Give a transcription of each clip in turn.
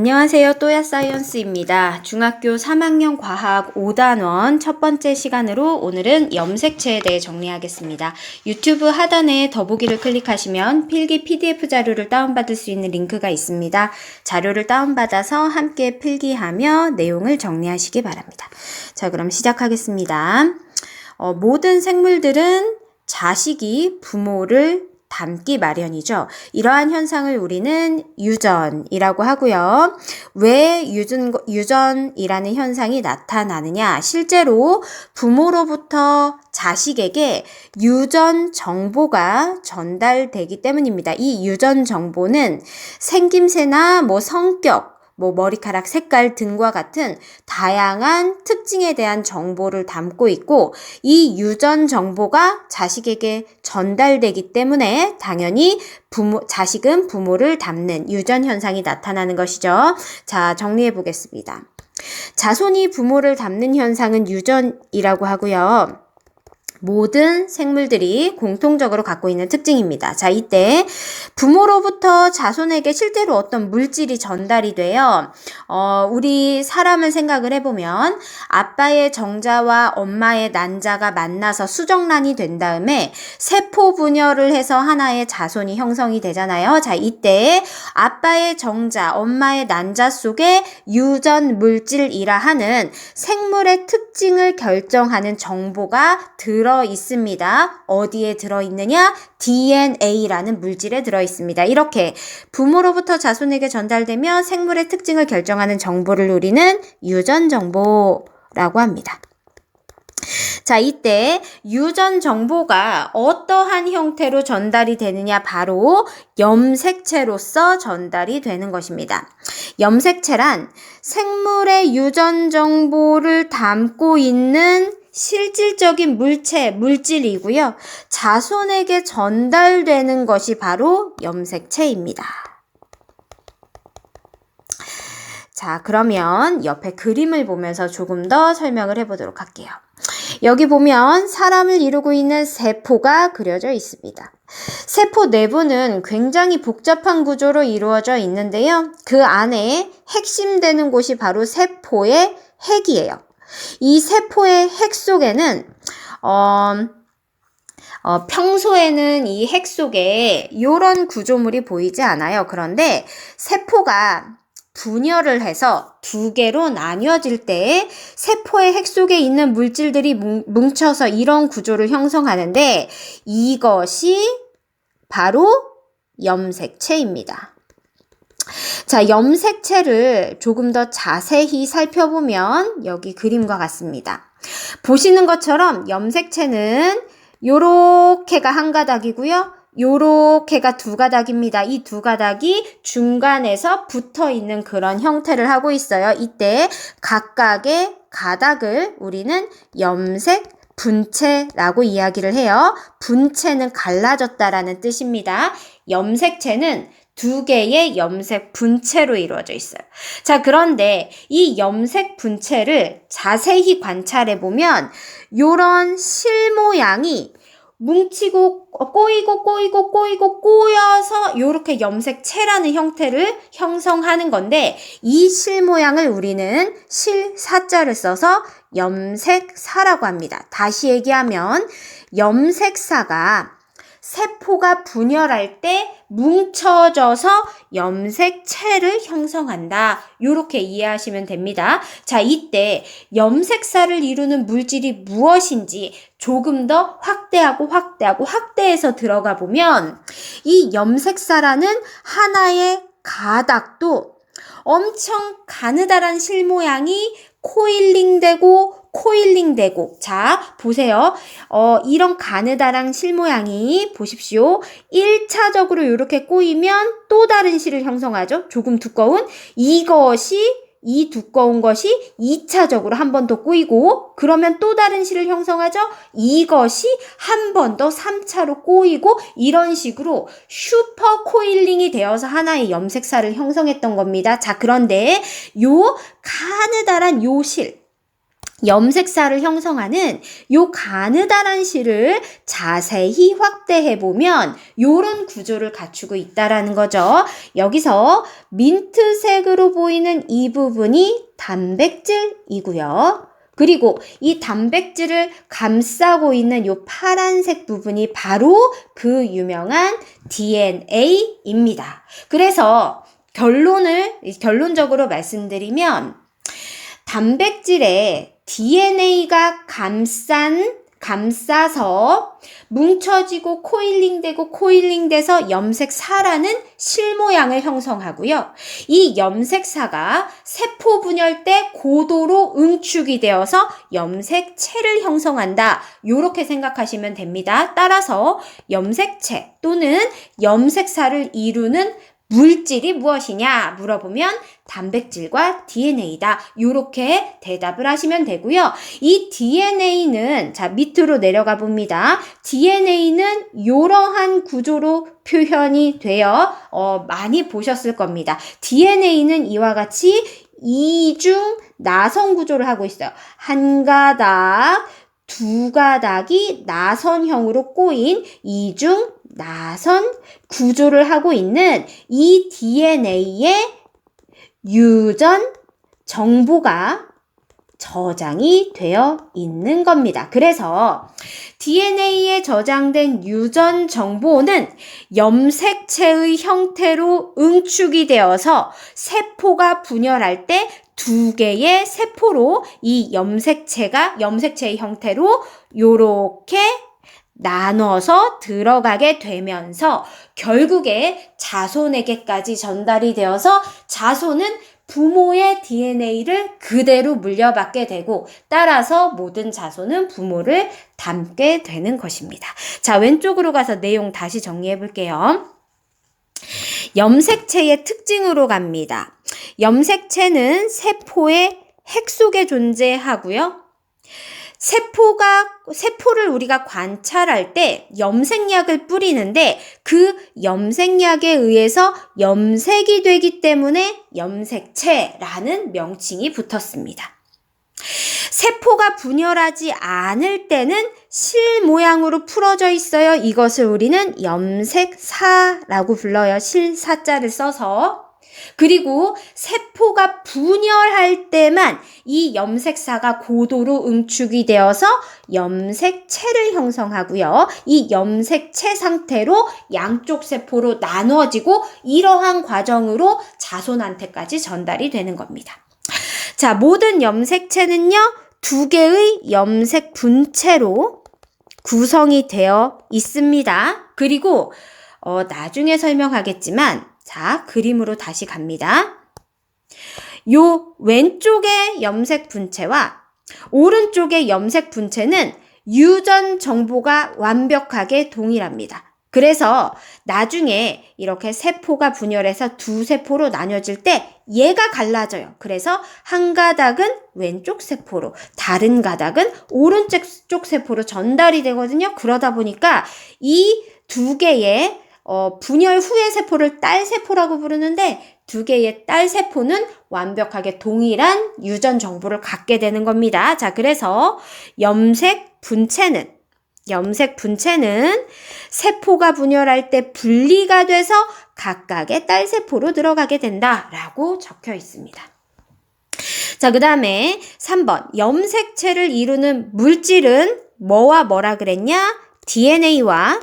안녕하세요. 또야사이언스입니다. 중학교 3학년 과학 5단원 첫 번째 시간으로 오늘은 염색체에 대해 정리하겠습니다. 유튜브 하단에 더보기를 클릭하시면 필기 PDF 자료를 다운받을 수 있는 링크가 있습니다. 자료를 다운받아서 함께 필기하며 내용을 정리하시기 바랍니다. 자, 그럼 시작하겠습니다. 모든 생물들은 자식이 부모를 닮기 마련이죠. 이러한 현상을 우리는 유전이라고 하고요. 왜 유전이라는 현상이 나타나느냐? 실제로 부모로부터 자식에게 유전 정보가 전달되기 때문입니다. 이 유전 정보는 생김새나 성격, 머리카락 색깔 등과 같은 다양한 특징에 대한 정보를 담고 있고, 이 유전 정보가 자식에게 전달되기 때문에 당연히 자식은 부모를 닮는 유전 현상이 나타나는 것이죠. 자, 정리해 보겠습니다. 자손이 부모를 닮는 현상은 유전이라고 하고요. 모든 생물들이 공통적으로 갖고 있는 특징입니다. 자, 이때 부모로부터 자손에게 실제로 어떤 물질이 전달이 돼요. 우리 사람을 생각을 해보면 아빠의 정자와 엄마의 난자가 만나서 수정란이 된 다음에 세포 분열을 해서 하나의 자손이 형성이 되잖아요. 자, 이때 아빠의 정자, 엄마의 난자 속에 유전 물질이라 하는 생물의 특징을 결정하는 정보가 들어 있습니다. 어디에 들어있느냐? DNA라는 물질에 들어있습니다. 이렇게 부모로부터 자손에게 전달되며 생물의 특징을 결정하는 정보를 우리는 유전 정보라고 합니다. 자, 이때 유전 정보가 어떠한 형태로 전달이 되느냐? 바로 염색체로서 전달이 되는 것입니다. 염색체란 생물의 유전 정보를 담고 있는 실질적인 물질이고요. 자손에게 전달되는 것이 바로 염색체입니다. 자, 그러면 옆에 그림을 보면서 조금 더 설명을 해보도록 할게요. 여기 보면 사람을 이루고 있는 세포가 그려져 있습니다. 세포 내부는 굉장히 복잡한 구조로 이루어져 있는데요. 그 안에 핵심되는 곳이 바로 세포의 핵이에요. 이 세포의 핵 속에는 평소에는 이 핵 속에 이런 구조물이 보이지 않아요. 그런데 세포가 분열을 해서 두 개로 나뉘어질 때 세포의 핵 속에 있는 물질들이 뭉쳐서 이런 구조를 형성하는데 이것이 바로 염색체입니다. 자, 염색체를 조금 더 자세히 살펴보면 여기 그림과 같습니다. 보시는 것처럼 염색체는 요렇게가 한 가닥이고요. 요렇게가 두 가닥입니다. 이 두 가닥이 중간에서 붙어 있는 그런 형태를 하고 있어요. 이때 각각의 가닥을 우리는 염색 분체라고 이야기를 해요. 분체는 갈라졌다라는 뜻입니다. 염색체는 두 개의 염색 분체로 이루어져 있어요. 자, 그런데 이 염색 분체를 자세히 관찰해 보면 요런 실 모양이 뭉치고 꼬여서 요렇게 염색체라는 형태를 형성하는 건데 이 실 모양을 우리는 실사자를 써서 염색사라고 합니다. 다시 얘기하면 염색사가 세포가 분열할 때 뭉쳐져서 염색체를 형성한다. 이렇게 이해하시면 됩니다. 자, 이때 염색사를 이루는 물질이 무엇인지 조금 더 확대해서 들어가 보면 이 염색사라는 하나의 가닥도 엄청 가느다란 실 모양이 코일링되고 자, 보세요. 이런 가느다란 실 모양이 보십시오. 1차적으로 이렇게 꼬이면 또 다른 실을 형성하죠. 조금 두꺼운 이 두꺼운 것이 2차적으로 한 번 더 꼬이고 그러면 또 다른 실을 형성하죠. 이것이 한 번 더 3차로 꼬이고 이런 식으로 슈퍼 코일링이 되어서 하나의 염색사를 형성했던 겁니다. 자, 그런데 요 가느다란 요 실 염색사를 형성하는 요 가느다란 실을 자세히 확대해 보면 요런 구조를 갖추고 있다라는 거죠. 여기서 민트색으로 보이는 이 부분이 단백질이고요. 그리고 이 단백질을 감싸고 있는 요 파란색 부분이 바로 그 유명한 DNA입니다. 그래서 결론적으로 말씀드리면 단백질에 DNA가 감싸서 뭉쳐지고 코일링돼서 염색사라는 실모양을 형성하고요. 이 염색사가 세포 분열 때 고도로 응축이 되어서 염색체를 형성한다. 이렇게 생각하시면 됩니다. 따라서 염색체 또는 염색사를 이루는 물질이 무엇이냐 물어보면 단백질과 DNA다. 이렇게 대답을 하시면 되고요. 이 DNA는 자 밑으로 내려가 봅니다. DNA는 이러한 구조로 표현이 되어 많이 보셨을 겁니다. DNA는 이와 같이 이중 나선 구조를 하고 있어요. 한 가닥, 두 가닥이 나선형으로 꼬인 이중 나선 구조를 하고 있는 이 DNA의 유전 정보가 저장이 되어 있는 겁니다. 그래서 DNA에 저장된 유전 정보는 염색체의 형태로 응축이 되어서 세포가 분열할 때 두 개의 세포로 이 염색체의 형태로 요렇게 나눠서 들어가게 되면서 결국에 자손에게까지 전달이 되어서 자손은 부모의 DNA를 그대로 물려받게 되고 따라서 모든 자손은 부모를 닮게 되는 것입니다. 자, 왼쪽으로 가서 내용 다시 정리해 볼게요. 염색체의 특징으로 갑니다. 염색체는 세포의 핵 속에 존재하고요. 세포를 우리가 관찰할 때 염색약을 뿌리는데 그 염색약에 의해서 염색이 되기 때문에 염색체라는 명칭이 붙었습니다. 세포가 분열하지 않을 때는 실 모양으로 풀어져 있어요. 이것을 우리는 염색사라고 불러요. 실사자를 써서. 그리고 세포가 분열할 때만 이 염색사가 고도로 응축이 되어서 염색체를 형성하고요. 이 염색체 상태로 양쪽 세포로 나누어지고 이러한 과정으로 자손한테까지 전달이 되는 겁니다. 자, 모든 염색체는요, 두 개의 염색 분체로 구성이 되어 있습니다. 그리고 나중에 설명하겠지만 자, 그림으로 다시 갑니다. 요 왼쪽의 염색 분체와 오른쪽의 염색 분체는 유전 정보가 완벽하게 동일합니다. 그래서 나중에 이렇게 세포가 분열해서 두 세포로 나뉘어질 때 얘가 갈라져요. 그래서 한 가닥은 왼쪽 세포로, 다른 가닥은 오른쪽 세포로 전달이 되거든요. 그러다 보니까 이 두 개의 분열 후의 세포를 딸세포라고 부르는데 두 개의 딸세포는 완벽하게 동일한 유전 정보를 갖게 되는 겁니다. 자, 그래서 염색 분체는 세포가 분열할 때 분리가 돼서 각각의 딸세포로 들어가게 된다라고 적혀 있습니다. 자, 그 다음에 3번 염색체를 이루는 물질은 뭐와 뭐라 그랬냐? DNA와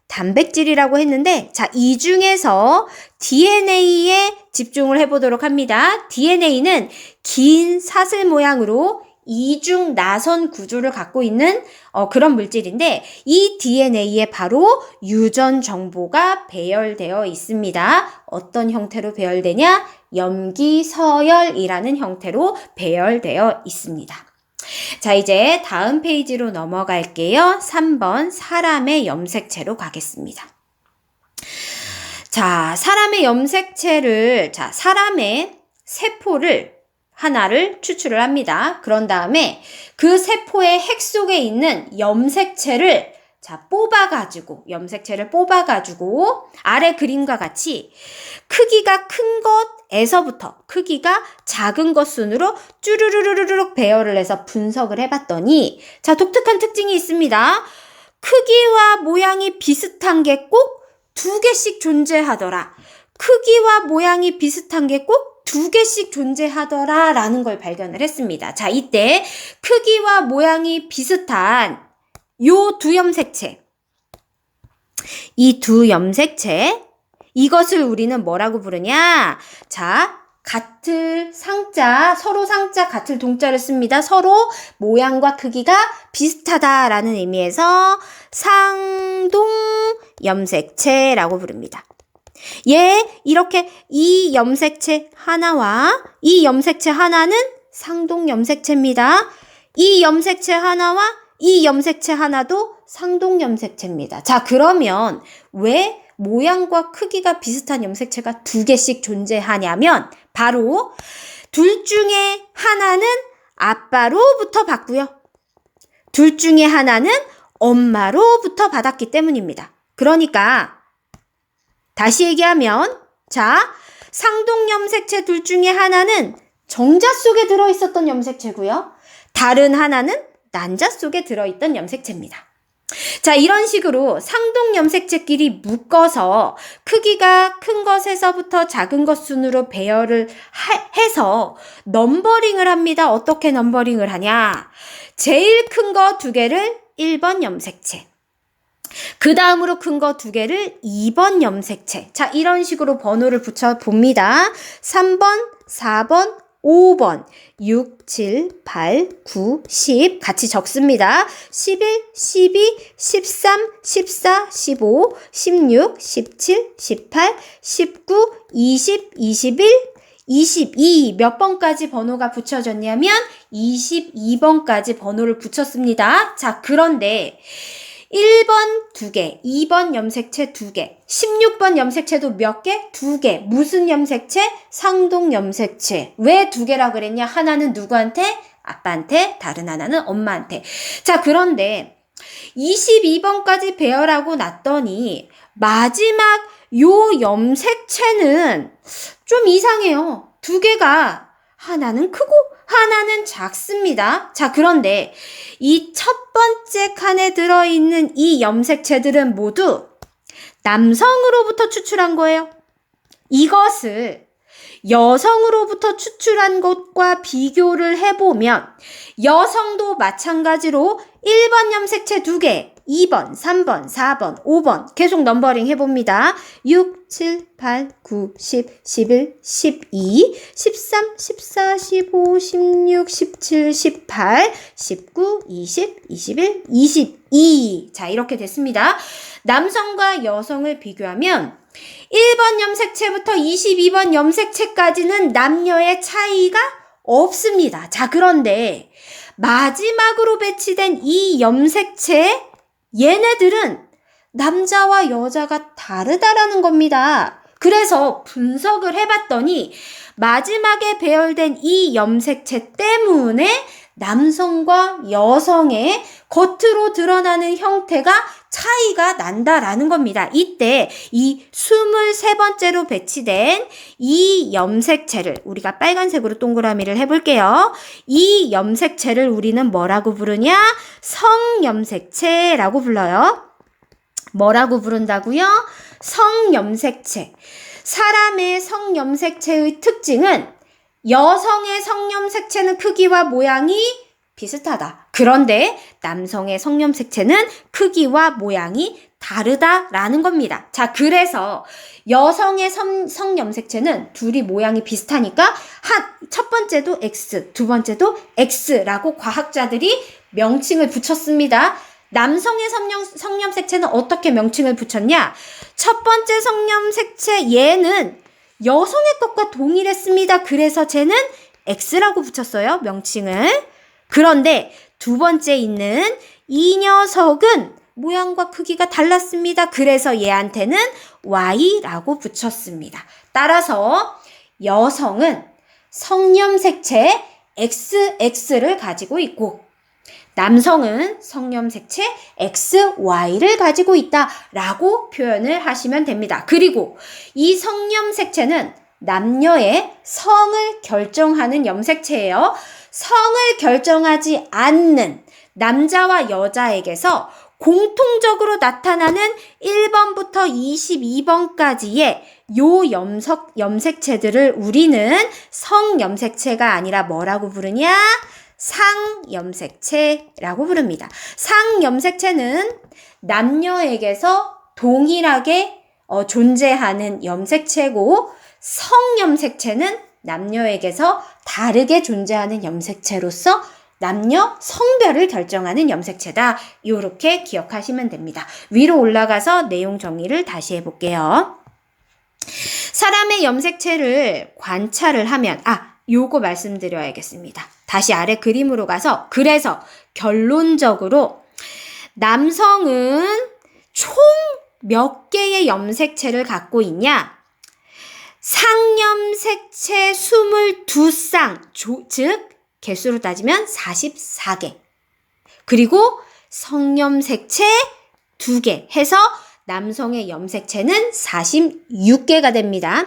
단백질이라고 했는데 자, 이 중에서 DNA에 집중을 해보도록 합니다. DNA는 긴 사슬 모양으로 이중 나선 구조를 갖고 있는 그런 물질인데 이 DNA에 바로 유전 정보가 배열되어 있습니다. 어떤 형태로 배열되냐? 염기서열이라는 형태로 배열되어 있습니다. 자, 이제 다음 페이지로 넘어갈게요. 3번 사람의 염색체로 가겠습니다. 자, 사람의 염색체를 사람의 세포를 하나를 추출을 합니다. 그런 다음에 그 세포의 핵 속에 있는 염색체를 자, 염색체를 뽑아가지고 아래 그림과 같이 크기가 큰 것에서부터 크기가 작은 것 순으로 쭈르르르르륵 배열을 해서 분석을 해봤더니 자, 독특한 특징이 있습니다. 크기와 모양이 비슷한 게 꼭 두 개씩 존재하더라. 크기와 모양이 비슷한 게 꼭 두 개씩 존재하더라 라는 걸 발견을 했습니다. 자, 이때 크기와 모양이 비슷한 요 두 염색체, 이 두 염색체, 이것을 우리는 뭐라고 부르냐? 자, 서로 상자, 같을 동자를 씁니다. 서로 모양과 크기가 비슷하다라는 의미에서 상동 염색체라고 부릅니다. 이렇게 이 염색체 하나와 이 염색체 하나는 상동 염색체입니다. 이 염색체 하나와 이 염색체 하나도 상동 염색체입니다. 자, 그러면 왜 모양과 크기가 비슷한 염색체가 두 개씩 존재하냐면 바로 둘 중에 하나는 아빠로부터 받고요. 둘 중에 하나는 엄마로부터 받았기 때문입니다. 그러니까 다시 얘기하면 자, 상동 염색체 둘 중에 하나는 정자 속에 들어있었던 염색체고요. 다른 하나는 난자 속에 들어있던 염색체입니다. 자, 이런 식으로 상동 염색체끼리 묶어서 크기가 큰 것에서부터 작은 것 순으로 배열을 해서 넘버링을 합니다. 어떻게 넘버링을 하냐? 제일 큰 거 두 개를 1번 염색체, 그 다음으로 큰 거 두 개를 2번 염색체. 자, 이런 식으로 번호를 붙여봅니다. 3번, 4번, 5번, 6, 7, 8, 9, 10 같이 적습니다. 11, 12, 13, 14, 15, 16, 17, 18, 19, 20, 21, 22 몇 번까지 번호가 붙여졌냐면 22번까지 번호를 붙였습니다. 자, 그런데 1번 2개, 2번 염색체 2개, 16번 염색체도 몇 개? 2개. 무슨 염색체? 상동 염색체. 왜 2개라 그랬냐? 하나는 누구한테? 아빠한테, 다른 하나는 엄마한테. 자, 그런데 22번까지 배열하고 났더니 마지막 요 염색체는 좀 이상해요. 2개가 하나는 크고 하나는 작습니다. 자, 그런데 이 첫 번째 칸에 들어있는 이 염색체들은 모두 남성으로부터 추출한 거예요. 이것을 여성으로부터 추출한 것과 비교를 해보면 여성도 마찬가지로 1번 염색체 2개, 2번, 3번, 4번, 5번 계속 넘버링 해봅니다. 6, 7, 8, 9, 10, 11, 12, 13, 14, 15, 16, 17, 18, 19, 20, 21, 22. 자, 이렇게 됐습니다. 남성과 여성을 비교하면 1번 염색체부터 22번 염색체까지는 남녀의 차이가 없습니다. 자, 그런데 마지막으로 배치된 이 염색체 얘네들은 남자와 여자가 다르다라는 겁니다. 그래서 분석을 해봤더니 마지막에 배열된 이 염색체 때문에 남성과 여성의 겉으로 드러나는 형태가 차이가 난다라는 겁니다. 이때 이 23번째로 배치된 이 염색체를 우리가 빨간색으로 동그라미를 해볼게요. 이 염색체를 우리는 뭐라고 부르냐? 성염색체라고 불러요. 뭐라고 부른다고요? 성염색체. 사람의 성염색체의 특징은 여성의 성염색체는 크기와 모양이 비슷하다. 그런데 남성의 성염색체는 크기와 모양이 다르다라는 겁니다. 자, 그래서 여성의 성염색체는 둘이 모양이 비슷하니까 첫 번째도 X, 두 번째도 X라고 과학자들이 명칭을 붙였습니다. 남성의 성염색체는 어떻게 명칭을 붙였냐? 첫 번째 성염색체 얘는 여성의 것과 동일했습니다. 그래서 쟤는 X라고 붙였어요, 명칭을. 그런데 두 번째 있는 이 녀석은 모양과 크기가 달랐습니다. 그래서 얘한테는 Y라고 붙였습니다. 따라서 여성은 성염색체 XX를 가지고 있고 남성은 성염색체 XY를 가지고 있다라고 표현을 하시면 됩니다. 그리고 이 성염색체는 남녀의 성을 결정하는 염색체예요. 성을 결정하지 않는 남자와 여자에게서 공통적으로 나타나는 1번부터 22번까지의 요 염색체들을 우리는 성염색체가 아니라 뭐라고 부르냐? 상염색체라고 부릅니다. 상염색체는 남녀에게서 동일하게 존재하는 염색체고, 성염색체는 남녀에게서 다르게 존재하는 염색체로서 남녀 성별을 결정하는 염색체다. 이렇게 기억하시면 됩니다. 위로 올라가서 내용 정리를 다시 해볼게요. 사람의 염색체를 관찰을 하면, 요거 말씀드려야겠습니다. 다시 아래 그림으로 가서, 그래서 결론적으로 남성은 총 몇 개의 염색체를 갖고 있냐? 상염색체 22쌍, 즉 개수로 따지면 44개. 그리고 성염색체 2개 해서 남성의 염색체는 46개가 됩니다.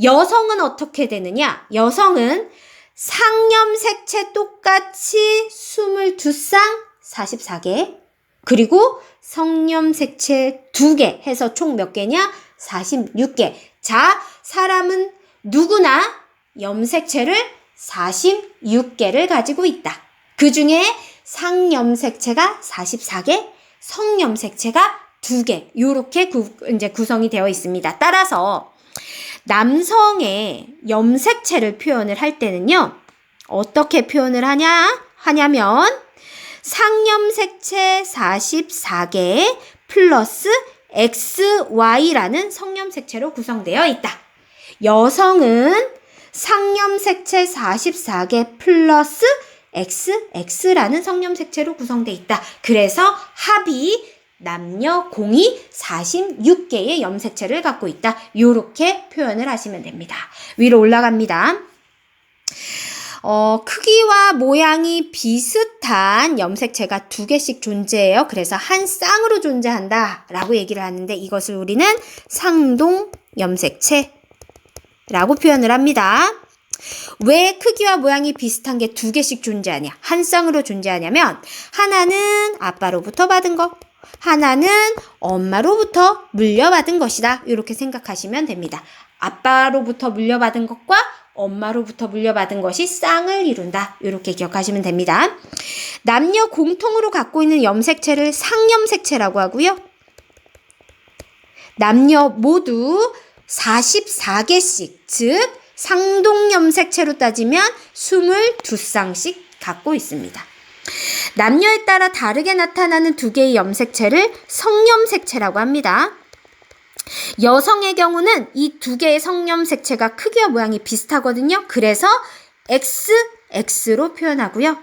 여성은 어떻게 되느냐? 여성은 상염색체 똑같이 22쌍 44개, 그리고 성염색체 2개 해서 총 몇 개냐? 46개. 자, 사람은 누구나 염색체를 46개를 가지고 있다. 그 중에 상염색체가 44개, 성염색체가 2개. 요렇게 이제 구성이 되어 있습니다. 따라서 남성의 염색체를 표현을 할 때는요, 어떻게 표현을 하냐면 상염색체 44개 플러스 XY라는 성염색체로 구성되어 있다. 여성은 상염색체 44개 플러스 XX라는 성염색체로 구성되어 있다. 그래서 합이 남녀 공이 46개의 염색체를 갖고 있다. 이렇게 표현을 하시면 됩니다. 위로 올라갑니다. 크기와 모양이 비슷한 염색체가 2개씩 존재해요. 그래서 한 쌍으로 존재한다 라고 얘기를 하는데, 이것을 우리는 상동 염색체라고 표현을 합니다. 왜 크기와 모양이 비슷한 게 2개씩 존재하냐? 한 쌍으로 존재하냐면, 하나는 아빠로부터 받은 거, 하나는 엄마로부터 물려받은 것이다. 이렇게 생각하시면 됩니다. 아빠로부터 물려받은 것과 엄마로부터 물려받은 것이 쌍을 이룬다. 이렇게 기억하시면 됩니다. 남녀 공통으로 갖고 있는 염색체를 상염색체라고 하고요. 남녀 모두 44개씩, 즉 상동염색체로 따지면 22쌍씩 갖고 있습니다. 남녀에 따라 다르게 나타나는 2개의 염색체를 성염색체라고 합니다. 여성의 경우는 이 2개의 성염색체가 크기와 모양이 비슷하거든요. 그래서 XX로 표현하고요.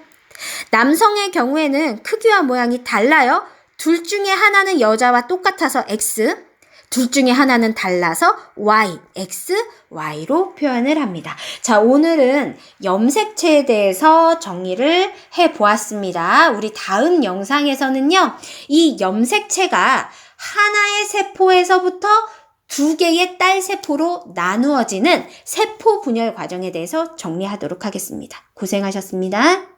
남성의 경우에는 크기와 모양이 달라요. 둘 중에 하나는 여자와 똑같아서 X, 둘 중에 하나는 달라서 Y, X, Y로 표현을 합니다. 자, 오늘은 염색체에 대해서 정리를 해보았습니다. 우리 다음 영상에서는요, 이 염색체가 하나의 세포에서부터 2개의 딸 세포로 나누어지는 세포 분열 과정에 대해서 정리하도록 하겠습니다. 고생하셨습니다.